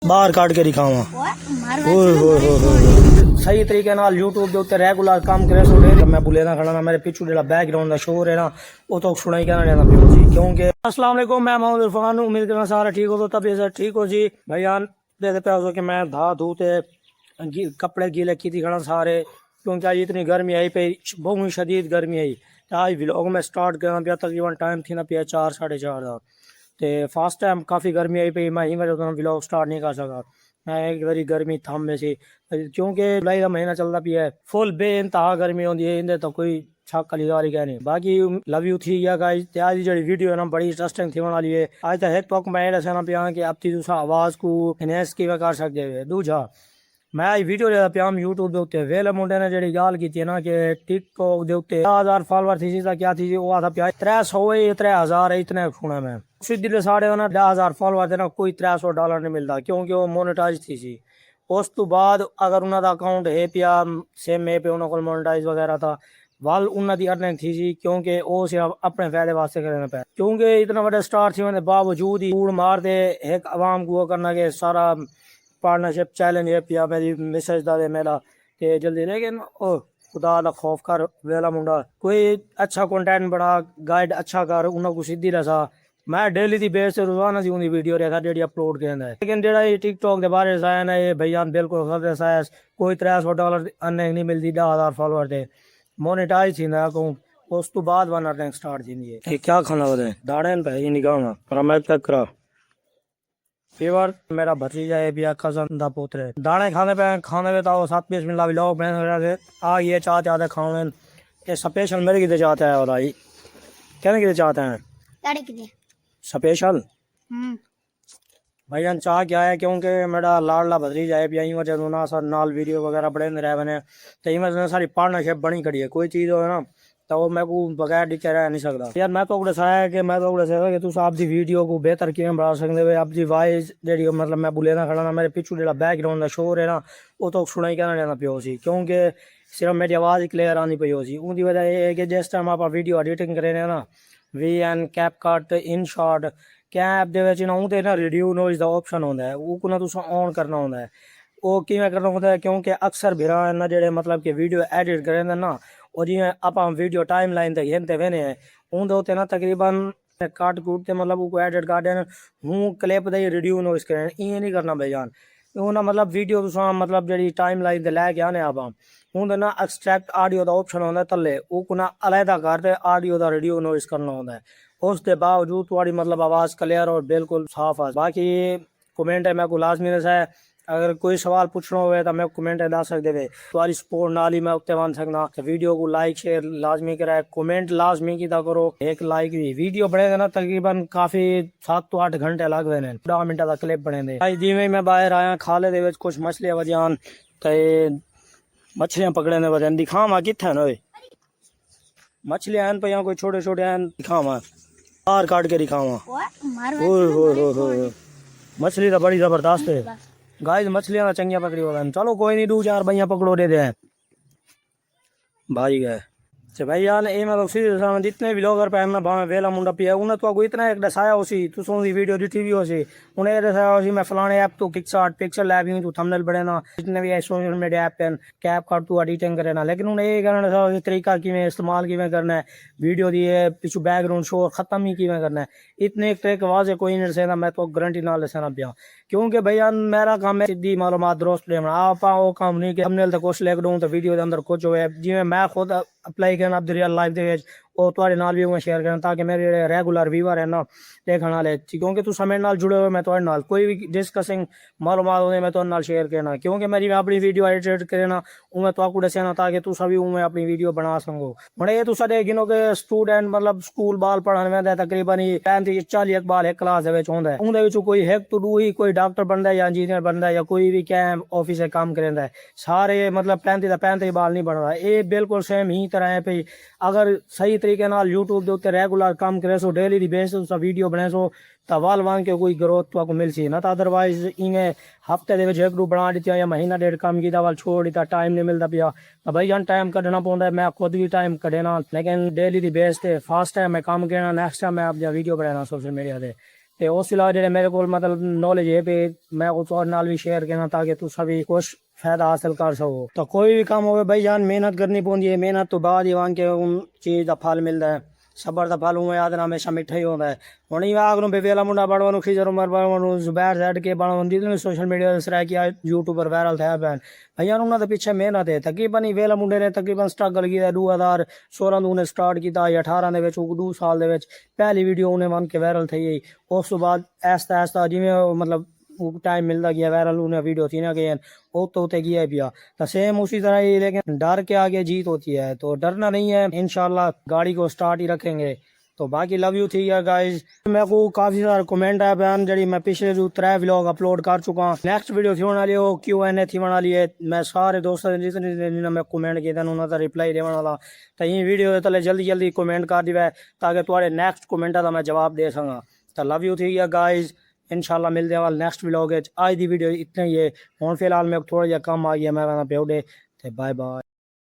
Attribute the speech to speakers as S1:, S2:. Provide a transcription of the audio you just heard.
S1: बाहर काट के दिखावा सही तरीके नाल यूट्यूब ਦੇ ਉੱਤੇ ਰੈਗੂਲਰ ਕੰਮ ਕਰੇ ਸੋ ਡੇ ਮੈਂ ਬੁਲੇ ਨਾ ਖੜਾ ਨਾ ਮੇਰੇ ਪਿੱਛੇ ਜਿਹੜਾ ਬੈਕਗ੍ਰਾਉਂਡ ਦਾ ਸ਼ੋਰ ਹੈ ਨਾ ਉਹ ਤਾਂ ਸੁਣਾਈ ਕਹਿਣਾ ਲੈਣਾ ਪਿਓ ਜੀ क्योंकि अस्सलाम वालेकुम मैं मोहम्मद इरफान उम्मीद करना सारा ठीक हो तो तबीयत ठीक हो जी भैयान देखते पे हो कि मैं धा धूते कपड़े गीले की थी खड़ा सारे क्योंकि आज इतनी गर्मी आई पे बहुत ही शदीद गर्मी आई आज व्लॉग में स्टार्ट करना पिया तकरीबन टाइम थी ना पिया 4 साढ़े 4 का तो फर्स्ट टाइम काफ़ी गर्मी आई पी मैं ही वजह तो व्लॉग स्टार्ट नहीं कर सका मैं एक बारी गर्मी थम में सी क्योंकि जुलाई का महीना चलता पिया है फुल बेइंतहा गर्मी होती है इनके तो कोई छक वाली गाल कह नहीं बाकी लव यू थी या गाइस ते आज जी वीडियो है ना बड़ी इंटरेस्टिंग थी वाली है आज तो एक तो मैं दसना पिया कि अब ती तुसा आवाज़ को इनहेंस किवें कर सकते हो दूजा मैं आज वीडियो लेदा पिया यूट्यूब के उत्ते वेले मुंडे ने जी गाल की ना कि टिकटॉक के उत्ते 1000 फॉलोवर थी सी क्या थी वो आता पिया 300 3000 इतने सुना मैं सीधी साढ़े 10,000 फॉलोवर थे ना कोई $300 नहीं मिलता क्योंकि वो मोनेटाइज थी सी उस तो बाद अगर उन्होंने अकाउंट है पिया सेम है पे उन्होंने को मोनेटाइज वगैरह था वाल उन्होंने अर्निंग थी सी क्योंकि वो सिर्फ अपने फायदे वास्ते करना पे क्योंकि इतना बड़े स्टार थी उन्हें बावजूद ही कूड़ मार दे एक आवाम को करना के सारा पार्टनरशिप चैलेंज है पिया मेरी मैसेज दा दे मेरा कि जल्दी लेकिन ओ खुदा दा खौफ कर वेला मुंडा कोई अच्छा कंटेंट बना गाइड अच्छा कर उन्होंने को सीधी रसा मैं डेली दी बेस से रोजाना दी वीडियो रेखा जेडी अपलोड करना है लेकिन जेड़ा ये टिकटॉक के बारे में आया ना ये भैया बिल्कुल गलत है कोई $300 अर्निंग नहीं मिलती 10,000 फॉलोवर थे मोनेटाइज थी ना को उस तो बाद वन अर्निंग स्टार्ट थी ये क्या खाना बताए दाड़े पे ही निकालना पर मैं तक करा फीवर मेरा भतीजा है भी कजन दा पोतरे दाने खाने पे तो 7-20 मिनट भी लोग बने आ ये चाहते आते खाने ये स्पेशल मेरे कितने चाहते हैं और आई कहने कितने चाहते हैं स्पेशल भाईजान चाह क्या है क्योंकि मेरा लाडला भतीजा है यही वजह ना सर नाल वीडियो वगैरह बड़े रहे बने तो वजह सारी पार्टनरशिप बनी खड़ी है कोई चीज़ हो ना तो वो मैं को बगैर दिखे रह नहीं सकता यार मैं तो दसाया कि मैं तो दसाया कि तुम आपकी वीडियो को बेहतर किवें बना सकते हो आपकी वाइस जी मतलब मैं बुले ना खड़ा ना मेरे पिछू जो बैकग्राउंड का शोर है ना वो तो सुना ही कहना लेना पियो सी क्योंकि सिर्फ मेरी आवाज़ ही क्लियर आनी पई हो सी उनकी वजह यह है कि जिस टाइम आप वीडियो एडिटिंग करें ना VN CapCut InShot कैप दे विच ना उहदे ना रिड्यूस नॉइज़ दा ऑप्शन होंदा है वो ना तुसां ऑन करना होंदा है वो किवें करना होंदा है क्योंकि अक्सर भरा ना जेडे मतलब कि वीडियो एडिट करेंदे ना और जिवें आपां वीडियो टाइम लाइन ते घेंदे वेने उहदे उत्ते ना तकरीबन काट कूट ते मतलब वो एडिट कर देन हूँ क्लिप दे रिड्यूस नॉइज़ करें इवें नहीं करना भाईजान वो ना मतलब वीडियो तुसां मतलब जेडी टाइम लाइन ते लैके आने आपां उहदे ना एक्सट्रैक्ट ऑडियो दा ऑप्शन होंदा थल्ले वो को ना अलहदा करते ऑडियो दा रिड्यूस नॉइज़ करना होंदा है उसके बावजूद थोड़ी मतलब आवाज़ क्लियर और बिल्कुल साफ है बाकी कमेंट है मैं को लाजमी दसा है अगर कोई सवाल पूछना हो तो मैं कमेंट ला सकते वे तुम्हारी सपोर्ट नाल ही मैं उत्ते मान सकना वीडियो को लाइक शेयर लाजमी कराए कमेंट लाजमी कीता करो एक लाइक भी वीडियो बनेगा ना तकरीबन काफ़ी 7 तो 8 घंटे लग गए ने 10 मिनट का क्लिप बने दे जिमें मैं बाहर आया खाले दे कुछ मछलियां वजन तो मछलियां पकड़े ने वजन दिखावा कित्थे न मछलियां हैं पे कोई छोटे छोटे हैं दिखावा बाहर काट के दिखावा मछली तो बड़ी जबरदस्त है गाइस मछलियां तो चंगिया पकड़ी हो चलो कोई नहीं 2-4 भैया पकड़ो दे दे भाई गए भाई यार ये मैं सीधे जितने भी लोग पैन भावे वेला मुंडा पिया उन्हें तो इतना एक दसाया उसी तू सोनी वीडियो दी भी उसी उन्हें दसाया उसी मैं फलाने ऐप तो किकस्टार्ट पिक्सल लैब ही तू थंबनेल बड़े ना जितने भी सोशल मीडिया ऐप पेन कैप कर तू एडिटिंग करे ना लेकिन उन्हें ये करना दसाया तरीका किवें इस्तेमाल किवें करना है वीडियो दी पिछू बैकग्राउंड शोर खत्म ही किवें करना है इतने एक ट्रिक वाजे कोई नहीं दसेना मैं तो गारंटी ना दसना पिया क्योंकि भैया मेरा काम है सीधी मालूमात दुरुस्त लेना आप वो काम नहीं कि थंबनेल तो कुछ लिख दूँ तो वीडियो के अंदर कुछ होए जिवें मैं खुद अप्लाई करना अपनी रियल लाइफ के और तुहाडे नाल भी मैं शेयर करना ताकि मेरे रेगुलर व्यूअर है ना देखने वाले क्योंकि तुम मेरे नाल जुड़े हुए मैं तुहाडे नाल कोई भी डिस्कसिंग मालूमात होने मैं तुहाडे नाल शेयर करना क्योंकि मेरी अपनी वीडियो एडिट करना उमें तुहाकू दसना ताकि तुसा भी उमें अपनी वीडियो बना सको हुण ये तुसा दे गिनो कि स्टूडेंट मतलब स्कूल बाल पढ़न वेंदा तकरीबन 35-40 एक बाल एक क्लास दे विच होंदा है उहदे विच कोई एक तो दू ही कोई डॉक्टर बनदा या इंजीनियर बनदा या कोई भी कैम ऑफिस काम करदा है सारे मतलब 35 बाल नहीं बनदा ये बिल्कुल सेम ही तरह है भई अगर सही तरीके नाल यूट्यूब के उत्ते रेगुलर काम करे सो डेली दी बेस तुसा वीडियो बने सो तो वाल वांग के कोई ग्रोथ तो आपको मिल सी ना तो अदरवाइज इवें हफ्ते दे विच एक दो बना दित्तियां या महीना डेढ़ काम कीता वाल छोड़ दित्ता टाइम नहीं मिलता पिया तो भाई जान टाइम कड्ढना पौंदा है मैं खुद भी टाइम कड्ढना लेकिन डेली दी बेस ते फर्स्ट टाइम मैं काम करना नेक्स्ट टाइम मैं अपनी वीडियो बनाना सोशल मीडिया ते ਤੇ ਉਸ ਇਲਾਵਾ ਜਿਹੜੇ ਮੇਰੇ ਕੋਲ ਮਤਲਬ ਨੌਲੇਜ ਹੈ ਪੇ ਮੈਂ ਉਹ ਤੁਹਾਡੇ ਨਾਲ ਵੀ ਸ਼ੇਅਰ ਕਰਨਾ ਤਾਂ ਕਿ ਤੁਸੀਂ ਵੀ ਕੁਛ फायदा हासिल कर सको। तो कोई भी काम हो भाई जान मेहनत करनी पौंदी है, मेहनत तो बाद ही वांग के उन चीज़ का फल मिलता है। सबर का फल उमें याद हमेशा मिठा ही होता है। हुण ही आग बेवेला मुंडा बड़वानू खिजर उमर बड़वानू जुबैर जैड के बड़वान जितने सोशल मीडिया दस रहा कि यूट्यूबर वायरल थे पैन भैया उन्होंने तो पीछे मेहनत है। तकरीबन ही वेला मुंडे ने तकरीबन स्ट्रगल किया 2016 तो उन्हें स्टार्ट किया 18 के 2 साल के पहली वीडियो उन्हें बन के वायरल थी। उस तो बाद ऐसा ऐसा जिमें मतलब टाइम मिलता गया वायरल उन्हें वीडियो थी ना गए होते गया पिया। तो सेम उसी तरह ही लेकिन डर के आगे जीत होती है तो डरना नहीं है, इंशाल्लाह गाड़ी को स्टार्ट ही रखेंगे। तो बाकी लव यू थी यार गाइस। मेरे को काफ़ी सारे कमेंट आए बयान जी मैं पिछले जो 3 व्लॉग अपलोड कर चुका हूँ। नेक्स्ट वीडियो थी वाली हो Q&A थी वाली है। मैं सारे दोस्तों जितने मैं कमेंट किए थे उन्होंने रिप्लाई देने वाला। तो ये वीडियो तले जल्दी जल्दी कमेंट कर दिया ताकि थोड़े नेक्स्ट कमेंट का मैं जवाब दे सका। तो लव यू थी यार गाइस, इंशाल्लाह मिलते हैं नेक्स्ट व्लॉग। आज दी वीडियो इतना ही है। हुण फिलहाल मैं थोड़ा जिहा कम आ गया मैं पे बाय बाय।